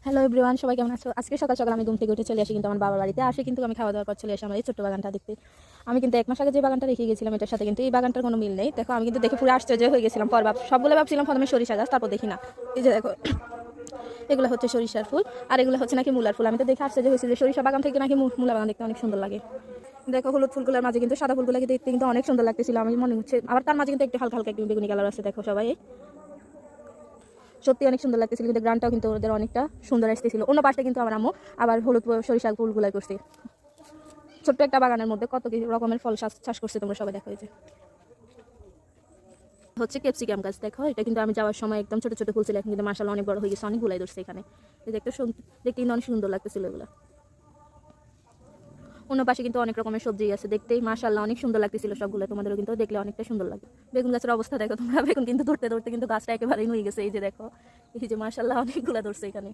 Hello everyone, সবাই কেমন আছো? আজকে সকাল সকাল আমি ঘুম থেকে উঠে চলে আসি কিন্তু আমার বাবার বাড়িতে। আসে কিন্তু আমি খাওয়া দাওয়ার পর চলে আসি আমার এই ছোট্ট বাগানটা দেখতে। আমি কিন্তু 1 মাস আগে যে বাগানটা রেখে গেছিলাম এটার সাথে কিন্তু এই বাগানটার কোনো মিল নেই। দেখো আমি কিন্তু দেখে পুরো আশ্চর্য হয়ে গেছিলাম। সবগুলো ভাবছিলাম প্রথমে সরিষা গাছ, তারপর দেখি না। এই যে দেখো, এগুলো হচ্ছে সরিষার ফুল আর এগুলো হচ্ছে নাকি মূলার ফুল। আমি তো দেখে আশ্চর্য হয়েছি যে সরিষা বাগান থেকে নাকি মূলা বাগান দেখতে অনেক সুন্দর লাগে। দেখো হলুদ ফুলগুলোর মাঝে কিন্তু সাদা ফুলগুলোকে দেখতে কিন্তু অনেক সুন্দর লাগতেছিল। আমি মনে হচ্ছে আবার তার মাঝে কিন্তু একটু হালকা হালকা একটু বেগুনি কালার আছে। দেখো সবাই সত্যি অনেক সুন্দর লাগতেছিল, কিন্তু গ্রানটাও কিন্তু ওদের অনেকটা সুন্দর আসতেছিল। অন্য পাশে কিন্তু আমার আম্মু আবার হলুদ সরিষা ফুলগুলাই করছে। ছোট্ট একটা বাগানের মধ্যে কত কি রকমের ফল চাষ করছে তোমরা সবাই দেখো। এই যে হচ্ছে ক্যাপসিকাম গাছ, দেখো এটা কিন্তু আমি যাওয়ার সময় একদম ছোট ছোট ফুল ছিল, এখন কিন্তু মাশাআল্লাহ অনেক বড় হয়ে গেছে, অনেক গুলাই ধরছে এখানে। এই দেখতে কিন্তু অনেক সুন্দর লাগতেছিল এগুলো। অন্য পাশে কিন্তু অনেক রকমের সবজি আছে, দেখতেই মাশাআল্লাহ অনেক সুন্দর লাগতেছিল সবগুলো। তোমাদেরও কিন্তু দেখলে অনেকটা সুন্দর লাগে। বেগুন গাছের অবস্থা দেখো তোমরা, বেগুন কিন্তু ধরতে ধরতে কিন্তু গাছটা একেবারেই নুয়ে গেছে। এই যে দেখো, এই যে মাশাআল্লাহ অনেকগুলা ধরছে এখানে।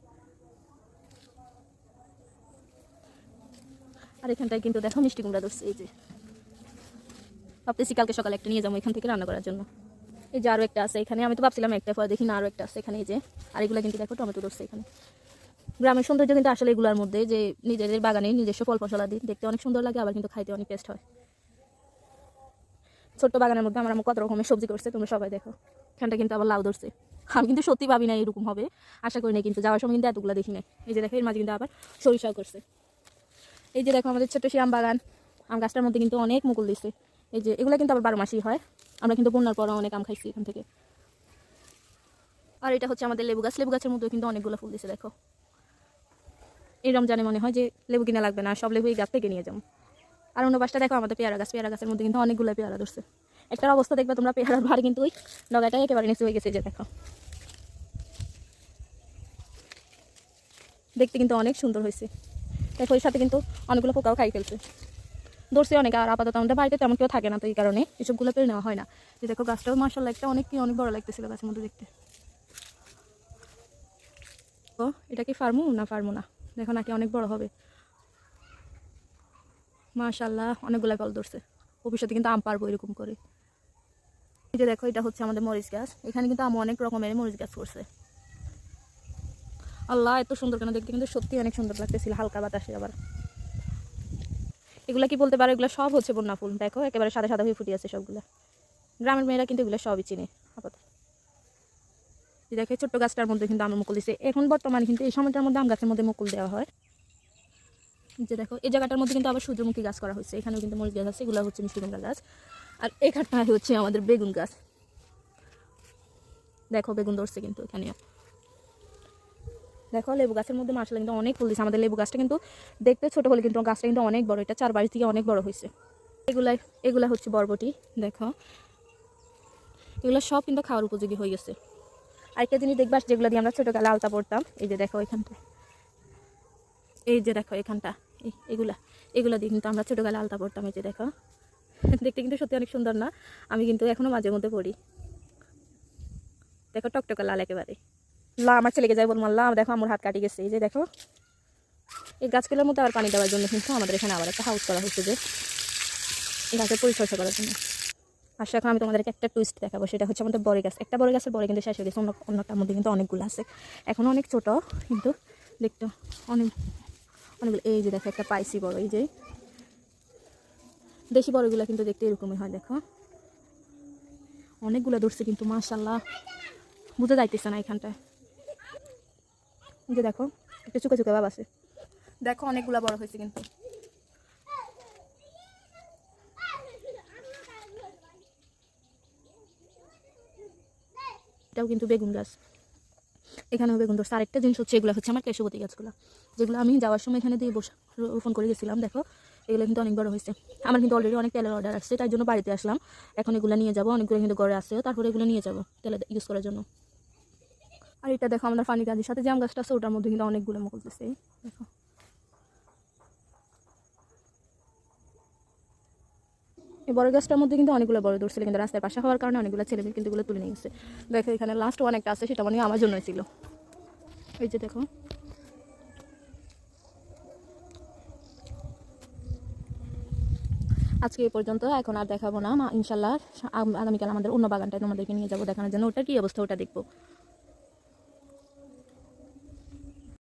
আর এখানটায় কিন্তু দেখো মিষ্টি কুমড়া ধরছে। এই যে ভাবতেছি কালকে সকালে একটা নিয়ে যাবো এখান থেকে রান্না করার জন্য। এই যে আরো একটা আছে এখানে, আমি তো ভাবছিলাম একটা, পরে দেখি না আরো একটা আছে এখানে। এই যে আর এগুলা কিন্তু দেখো টমেটো ধরছে এখানে। গ্রামের সৌন্দর্য কিন্তু আসলে এগুলোর মধ্যে, যে নিজেদের বাগানে নিজস্ব ফল ফসলাদি দেখতে অনেক সুন্দর লাগে, আবার কিন্তু খাইতে অনেক টেস্ট হয়। ছোট্ট বাগানের মধ্যে আমরা কত রকমের সবজি করছে তোমরা সবাই দেখো। এখানটা কিন্তু আবার লাউ ধরছে। আমি কিন্তু সত্যি ভাবি না এরকম হবে, আশা করি না, কিন্তু যাওয়ার সময় কিন্তু এতগুলো দেখি নাই। এই যে দেখো এর মাঝে কিন্তু আবার সরিষাও করছে। এই যে দেখো আমাদের ছোট্ট আম বাগান, আম গাছটার মধ্যে কিন্তু অনেক মুকুল দিচ্ছে। এই যে এগুলো কিন্তু আবার 12 মাসই হয়। আমরা কিন্তু বন্যার পর অনেক আম খাইছি এখান থেকে। আর এটা হচ্ছে আমাদের লেবু গাছ, লেবু গাছের মধ্যে কিন্তু অনেকগুলো ফুল দিছে দেখো। এই রমজানে মনে হয় যে লেবু কিনা লাগবে না, সব লেবু এই গাছ থেকে নিয়ে যাবো। আর অন্য পাশটা দেখো আমাদের পেয়ারা গাছ, পেয়ারা গাছের মধ্যে কিন্তু অনেকগুলো পেয়ারা ধরছে। একটার অবস্থা দেখবে তোমরা, পেয়ারার ভার কিন্তু ওই ডগাটা একেবারে নিচে হয়ে গেছে। যে দেখো দেখতে কিন্তু অনেক সুন্দর হয়েছে। দেখো এর সাথে কিন্তু অনেকগুলো পোকাও খাই ফেলছে, ধরছে অনেক। আর আপাতত আমাদের বাড়িতে তেমন কেউ থাকে না, তো এই কারণে এসবগুলো পেরে নেওয়া হয় না। যে দেখো গাছটাও মাশাআল্লাহ একটা অনেক বড় লাগতেছিল গাছের মধ্যে দেখতে। তো এটা কি ফার্মু না দেখো নাকি অনেক বড় হবে। মাশাআল্লাহ অনেকগুলো ফল ধরছে, ভবিষ্যতে কিন্তু আম পারবো এরকম করে। এই যে দেখো এটা হচ্ছে আমাদের মরিচ গাছ, এখানে কিন্তু আম অনেক রকমের মরিচ গাছ করছে। আল্লাহ এত সুন্দর কেন দেখতে, কিন্তু সত্যি অনেক সুন্দর লাগতেছিল হালকা বাতাসে। আবার এগুলা কি বলতে পারো, এগুলো সব হচ্ছে বন্যা ফুল। দেখো একেবারে সাদা সাদা হয়ে ফুটে আছে সবগুলো। গ্রামের মেয়েরা কিন্তু এগুলো সবই চিনে আপাতত। দেখো ছোট্ট গাছটার মধ্যে কিন্তু আম মুকুল দিচ্ছে এখন বর্তমানে, কিন্তু এই সময়টার মধ্যে আম গাছের মধ্যে মুকুল দেওয়া হয়। যে দেখো এই জায়গাটার মধ্যে কিন্তু আবার সূর্যমুখী গাছ করা হয়েছে, এখানেও কিন্তু মরিচ গাছ আছে, এগুলো হচ্ছে মিষ্টি কুমড়া গাছ। আর এখানটা হচ্ছে আমাদের বেগুন গাছ, দেখো বেগুন ধরছে কিন্তু এখানেও। দেখো লেবু গাছের মধ্যে মাশাআল্লাহ কিন্তু অনেক ফুল দিচ্ছে। আমাদের লেবু গাছটা কিন্তু দেখতে ছোট হলে কিন্তু গাছটা কিন্তু অনেক বড়, এটা 4 বাড়ি থেকে অনেক বড় হয়েছে। এগুলা হচ্ছে বরবটি, দেখো এগুলো সব কিন্তু খাওয়ার উপযোগী হয়ে গেছে। আরেকটা জিনিস দেখবা, যেগুলো দিয়ে আমরা ছোটকালে আলতা পড়তাম, এই যে দেখো এখানটা, এই যে দেখো এখানটা, এগুলা দিয়ে কিন্তু আমরা ছোটকালে আলতা পড়তাম। এই যে দেখো দেখতে কিন্তু সত্যি অনেক সুন্দর না? আমি কিন্তু এখনো মাঝে মধ্যে পড়ি। দেখো টকটকা লাল একেবারে। আমার ছেলেকে যাই বলবো আল্লাহ দেখো আমার হাত কাটি গেছে। এই যে দেখো এই গাছগুলোর মধ্যে আবার পানি দেওয়ার জন্য কিন্তু আমাদের এখানে আবার একটা হাউস করা হয়েছে, যে এই গাছের পরিচর্যা করার জন্য। আচ্ছা এখন আমি তোমাদেরকে একটা টুইস্ট দেখাবো, সেটা হচ্ছে আমাদের বড় গাছ। একটা বড় গাছের বড় কিন্তু শেষ হয়ে গেছে, অন্যটার মধ্যে কিন্তু অনেকগুলো আছে, এখন অনেক ছোট, কিন্তু দেখতে অনেকগুলো। এই যে দেখো একটা পাইসি বড়, এই যে দেশি বড়গুলো কিন্তু দেখতে এরকমই হয়। দেখো অনেকগুলো ধরছে কিন্তু মাশাআল্লাহ, বুঝে যাইতেছে না এখানটায়। যে দেখো একটা চুকা চুকা ভাব আছে, দেখো অনেকগুলা বড় হয়েছে কিন্তু। এটাও কিন্তু বেগুন গাছ, এখানেও বেগুন ধরছে। আরেকটা জিনিস হচ্ছে এগুলো হচ্ছে আমার কেশবতী গাছগুলো, যেগুলো আমি যাওয়ার সময় এখানে দিয়ে রোপণ করে গেছিলাম। দেখো এগুলো কিন্তু অনেক বড় হয়েছে। আমার কিন্তু অলরেডি অনেক তেলের অর্ডার আসছে, তাই জন্য বাড়িতে আসলাম। এখন এগুলো নিয়ে যাবো, অনেকগুলো কিন্তু ঘরে আসছে, তারপরে এগুলো নিয়ে যাবো তেলে ইউজ করার জন্য। আর এটা দেখো আমাদের পানি গাছের সাথে জাম গাছটা আছে, ওটার মধ্যে কিন্তু অনেকগুলো মুকুল দিচ্ছে। দেখো এই বড় গাছটার মধ্যে কিন্তু অনেকগুলো বড় ধরছিল, কিন্তু রাস্তার পাশে হওয়ার কারণে অনেকগুলো ছেলে মেয়ে কিন্তু এগুলো তুলে নিয়ে গেছে। দেখো এখানে লাস্ট ওয়ান একটা আছে, সেটা মানে আমার জন্যই ছিল। এই যে দেখো আজকে এই পর্যন্ত, এখন আর দেখাবো না। ইনশাল্লাহ আগামীকাল আমাদের অন্য বাগানটায় তোমাদেরকে নিয়ে যাবো দেখানোর জন্য, ওটা কি অবস্থা ওটা দেখবো।